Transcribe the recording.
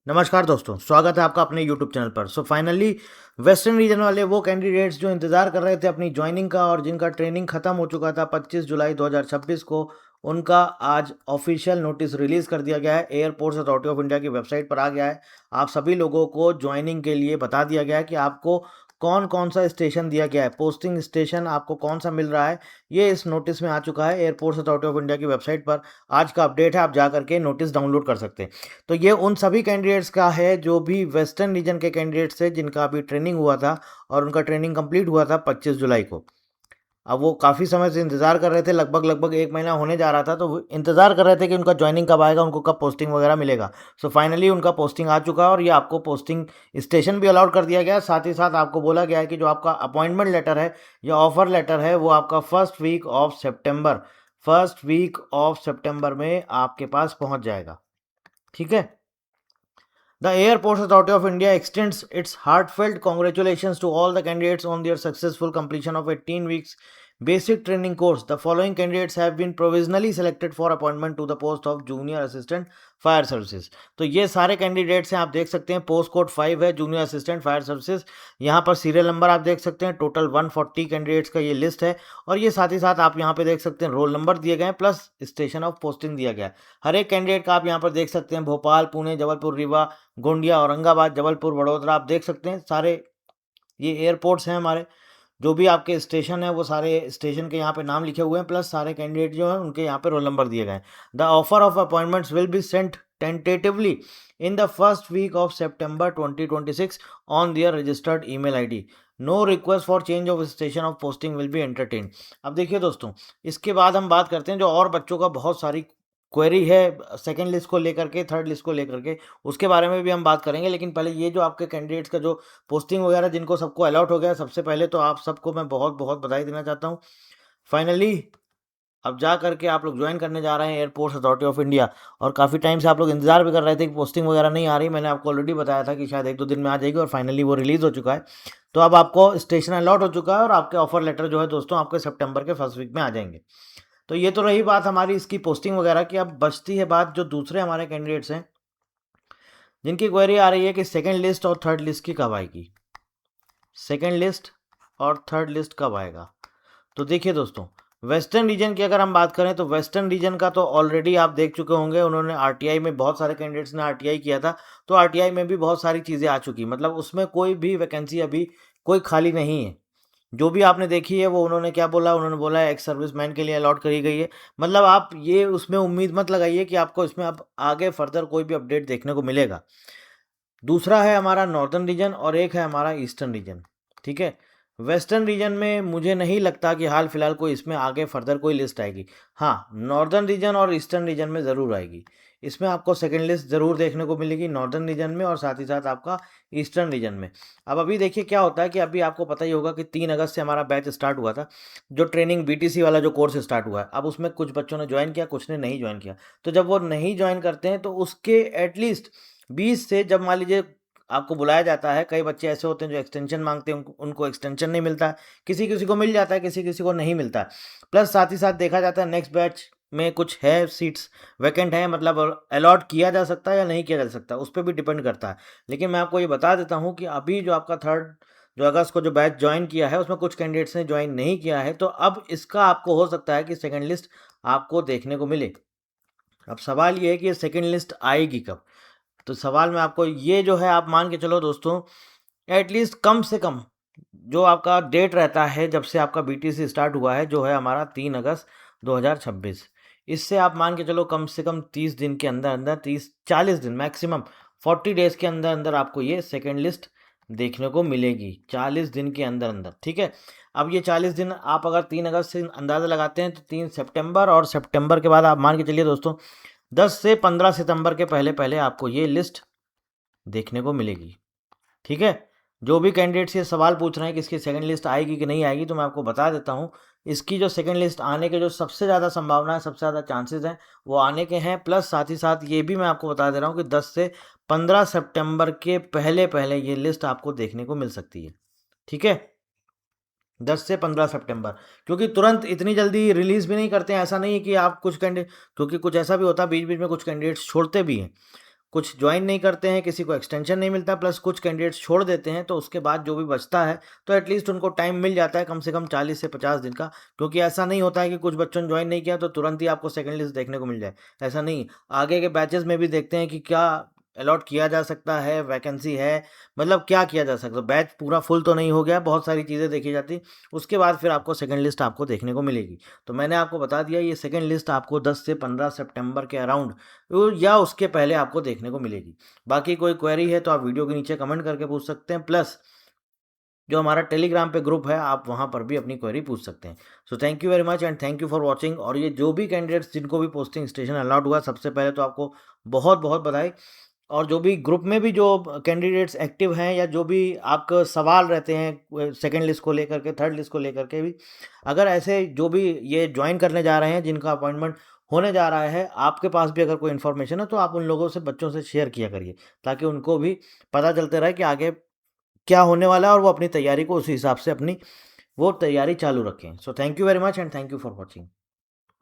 नमस्कार दोस्तों, स्वागत है आपका अपने यूट्यूब चैनल पर। फाइनली वेस्टर्न रीजन वाले वो कैंडिडेट्स जो इंतज़ार कर रहे थे अपनी ज्वाइनिंग का और जिनका ट्रेनिंग ख़त्म हो चुका था 25 जुलाई 2026 को, उनका आज ऑफिशियल नोटिस रिलीज़ कर दिया गया है। एयरपोर्ट्स अथॉरिटी ऑफ इंडिया की वेबसाइट पर आ गया है। आप सभी लोगों को ज्वाइनिंग के लिए बता दिया गया है कि आपको कौन-कौन सा स्टेशन दिया गया है, पोस्टिंग स्टेशन आपको कौन-सा मिल रहा है, ये इस नोटिस में आ चुका है। एयरपोर्ट्स अथॉरिटी ऑफ इंडिया की वेबसाइट पर आज का अपडेट है, आप जा करके नोटिस डाउनलोड कर सकते हैं। तो ये उन सभी कैंडिडेट्स का है जो भी वेस्टर्न रीजन के कैंडिडेट्स थे जिनका अभी ट्रेनिंग हुआ था और उनका ट्रेनिंग कंप्लीट हुआ था 25 जुलाई को। अब वो काफ़ी समय से इंतज़ार कर रहे थे, लगभग 1 महीना होने जा रहा था, तो वो इंतज़ार कर रहे थे कि उनका जॉइनिंग कब आएगा, उनको कब पोस्टिंग वगैरह मिलेगा। फाइनली उनका पोस्टिंग आ चुका है और ये आपको पोस्टिंग स्टेशन भी अलॉट कर दिया गया है। साथ ही साथ आपको बोला गया है कि जो आपका अपॉइंटमेंट लेटर है या ऑफर लेटर है वो आपका फर्स्ट वीक ऑफ सितंबर में आपके पास पहुँच जाएगा। ठीक है? The Airports Authority of India extends its heartfelt congratulations to all the candidates on their successful completion of 18 weeks basic training course. The following candidates have been provisionally selected for appointment to the post of Junior Assistant Fire Services. तो ये सारे candidates हैं, आप देख सकते हैं। Post code 5 है, junior assistant fire services. यहाँ पर सीरियल नंबर आप देख सकते हैं। टोटल 140 कैंडिडेट्स का ये लिस्ट है और ये साथ ही साथ आप यहाँ पे देख सकते हैं रोल नंबर दिए गए हैं प्लस स्टेशन ऑफ पोस्टिंग दिया गया है। हर एक कैंडिडेट का आप यहाँ पर देख सकते हैं। भोपाल, पुणे, जबलपुर, रीवा, गोंडिया, औरंगाबाद, जबलपुर, वडोदरा, आप देख सकते हैं सारे ये एयरपोर्ट्स हैं हमारे। जो भी आपके स्टेशन है वो सारे स्टेशन के यहाँ पे नाम लिखे हुए हैं प्लस सारे कैंडिडेट जो हैं उनके यहाँ पे रोल नंबर दिए गए हैं। The offer of appointments will be sent tentatively in the first week of September 2026 on their registered email ID. No request for change of station of posting will be entertain. अब देखिए दोस्तों, इसके बाद हम बात करते हैं जो और बच्चों का बहुत सारी क्वेरी है सेकंड लिस्ट को लेकर के, थर्ड लिस्ट को लेकर के, उसके बारे में भी हम बात करेंगे। लेकिन पहले ये जो आपके कैंडिडेट्स का जो पोस्टिंग वगैरह जिनको सबको अलॉट हो गया, सबसे पहले तो आप सबको मैं बहुत बहुत बधाई देना चाहता हूँ। फाइनली अब जा करके आप लोग ज्वाइन करने जा रहे हैं एयरपोर्ट्स अथॉरिटी ऑफ इंडिया। और काफ़ी टाइम से आप लोग इंतजार भी कर रहे थे कि पोस्टिंग वगैरह नहीं आ रही। मैंने आपको ऑलरेडी बताया था कि शायद 1-2 दिन में आ जाएगी और फाइनली वो रिलीज़ हो चुका है। तो अब आपको स्टेशन अलॉट हो चुका है और आपके ऑफर लेटर जो है दोस्तों आपके सितंबर के फर्स्ट वीक में आ जाएंगे। तो ये तो रही बात हमारी इसकी पोस्टिंग वगैरह की। अब बचती है बात जो दूसरे हमारे कैंडिडेट्स हैं जिनकी क्वेरी आ रही है कि सेकंड लिस्ट और थर्ड लिस्ट की कब आएगी, सेकंड लिस्ट और थर्ड लिस्ट कब आएगा। तो देखिए दोस्तों, वेस्टर्न रीजन की अगर हम बात करें तो वेस्टर्न रीजन का तो ऑलरेडी आप देख चुके होंगे। उन्होंने आरटीआई में बहुत सारे कैंडिडेट्स ने आरटीआई किया था, तो आरटीआई में भी बहुत सारी चीज़ें आ चुकी, मतलब उसमें कोई भी वैकेंसी अभी कोई खाली नहीं है। जो भी आपने देखी है वो उन्होंने क्या बोला, उन्होंने बोला है एक्स सर्विसमैन के लिए अलॉट करी गई है। मतलब आप ये उसमें उम्मीद मत लगाइए कि आपको इसमें अब आगे फर्दर कोई भी अपडेट देखने को मिलेगा। दूसरा है हमारा नॉर्दर्न रीजन और एक है हमारा ईस्टर्न रीजन। ठीक है, वेस्टर्न रीजन में मुझे नहीं लगता कि हाल फिलहाल कोई इसमें आगे फर्दर कोई लिस्ट आएगी। हाँ, नॉर्दर्न रीजन और ईस्टर्न रीजन में ज़रूर आएगी। इसमें आपको सेकंड लिस्ट ज़रूर देखने को मिलेगी नॉर्दर्न रीजन में और साथ ही साथ आपका ईस्टर्न रीजन में। अब अभी देखिए क्या होता है कि अभी आपको पता ही होगा कि 3 अगस्त से हमारा बैच स्टार्ट हुआ था, जो ट्रेनिंग बीटीसी वाला जो कोर्स स्टार्ट हुआ है। अब उसमें कुछ बच्चों ने ज्वाइन किया, कुछ ने नहीं ज्वाइन किया। तो जब वो नहीं ज्वाइन करते हैं तो उसके एटलीस्ट 20 से, जब मान लीजिए आपको बुलाया जाता है, कई बच्चे ऐसे होते हैं जो एक्सटेंशन मांगते हैं, उनको एक्सटेंशन नहीं मिलता है। किसी किसी को मिल जाता है, किसी किसी को नहीं मिलता है। प्लस साथ ही साथ देखा जाता है नेक्स्ट बैच में कुछ है सीट्स वैकेंट है, मतलब अलॉट किया जा सकता है या नहीं किया जा सकता, उस पर भी डिपेंड करता है। लेकिन मैं आपको ये बता देता हूँ कि अभी जो आपका थर्ड जो अगस्त को जो बैच ज्वाइन किया है उसमें कुछ कैंडिडेट्स ने ज्वाइन नहीं किया है, तो अब इसका आपको हो सकता है कि सेकेंड लिस्ट आपको देखने को मिले। अब सवाल ये है कि सेकेंड लिस्ट आएगी कब। तो सवाल में आपको ये जो है, आप मान के चलो दोस्तों, एटलीस्ट कम से कम जो आपका डेट रहता है जब से आपका बीटीसी स्टार्ट हुआ है, जो है हमारा 3 अगस्त 2026, इससे आप मान के चलो कम से कम 30 दिन के अंदर अंदर, 30-40 दिन मैक्सिमम 40 डेज़ के अंदर अंदर आपको ये सेकेंड लिस्ट देखने को मिलेगी। 40 दिन के अंदर अंदर, ठीक है। अब ये 40 दिन आप अगर 3 अगस्त से अंदाज़ा लगाते हैं तो 3 सितंबर, और सितंबर के बाद आप मान के चलिए दोस्तों 10 से 15 सितंबर के पहले पहले आपको ये लिस्ट देखने को मिलेगी। ठीक है, जो भी कैंडिडेट्स ये सवाल पूछ रहे हैं कि इसकी सेकंड लिस्ट आएगी कि नहीं आएगी, तो मैं आपको बता देता हूँ, इसकी जो सेकंड लिस्ट आने के जो सबसे ज़्यादा संभावना है, सबसे ज़्यादा चांसेस हैं, वो आने के हैं। प्लस साथ ही साथ ये भी मैं आपको बता दे रहा हूँ कि 10 से 15 सितंबर के पहले पहले ये लिस्ट आपको देखने को मिल सकती है। ठीक है, 10 से 15 सितंबर, क्योंकि तुरंत इतनी जल्दी रिलीज़ भी नहीं करते हैं। ऐसा नहीं है कि आप कुछ कैंडिडेट, क्योंकि कुछ ऐसा भी होता है बीच बीच में कुछ कैंडिडेट्स छोड़ते भी हैं। कुछ ज्वाइन नहीं करते हैं, किसी को एक्सटेंशन नहीं मिलता, प्लस कुछ कैंडिडेट्स छोड़ देते हैं, तो उसके बाद जो भी बचता है तो एटलीस्ट उनको टाइम मिल जाता है कम से कम 40 से 50 दिन का। क्योंकि ऐसा नहीं होता है कि कुछ बच्चों ने ज्वाइन नहीं किया तो तुरंत ही आपको सेकंड लिस्ट देखने को मिल जाए, ऐसा नहीं। आगे के बैचेस में भी देखते हैं कि क्या अलॉट किया जा सकता है, वैकेंसी है, मतलब क्या किया जा सकता है। बैच पूरा फुल तो नहीं हो गया, बहुत सारी चीज़ें देखी जाती, उसके बाद फिर आपको सेकंड लिस्ट आपको देखने को मिलेगी। तो मैंने आपको बता दिया, ये सेकंड लिस्ट आपको 10 से 15 सितंबर के अराउंड या उसके पहले आपको देखने को मिलेगी। बाकी कोई क्वेरी है तो आप वीडियो के नीचे कमेंट करके पूछ सकते हैं, प्लस जो हमारा टेलीग्राम पे ग्रुप है आप वहाँ पर भी अपनी क्वेरी पूछ सकते हैं। So thank you very much and thank you for watching. और ये जो भी कैंडिडेट्स जिनको भी पोस्टिंग स्टेशन अलाउड हुआ, सबसे पहले तो आपको बहुत बहुत बधाई। और जो भी ग्रुप में भी जो कैंडिडेट्स एक्टिव हैं या जो भी आपका सवाल रहते हैं सेकंड लिस्ट को लेकर के, थर्ड लिस्ट को लेकर के भी, अगर ऐसे जो भी ये ज्वाइन करने जा रहे हैं जिनका अपॉइंटमेंट होने जा रहा है, आपके पास भी अगर कोई इन्फॉर्मेशन है तो आप उन लोगों से, बच्चों से शेयर किया करिए, ताकि उनको भी पता चलते रहे कि आगे क्या होने वाला है और वो अपनी तैयारी को उसी हिसाब से अपनी वो तैयारी चालू रखें। So thank you very much and thank you for watching.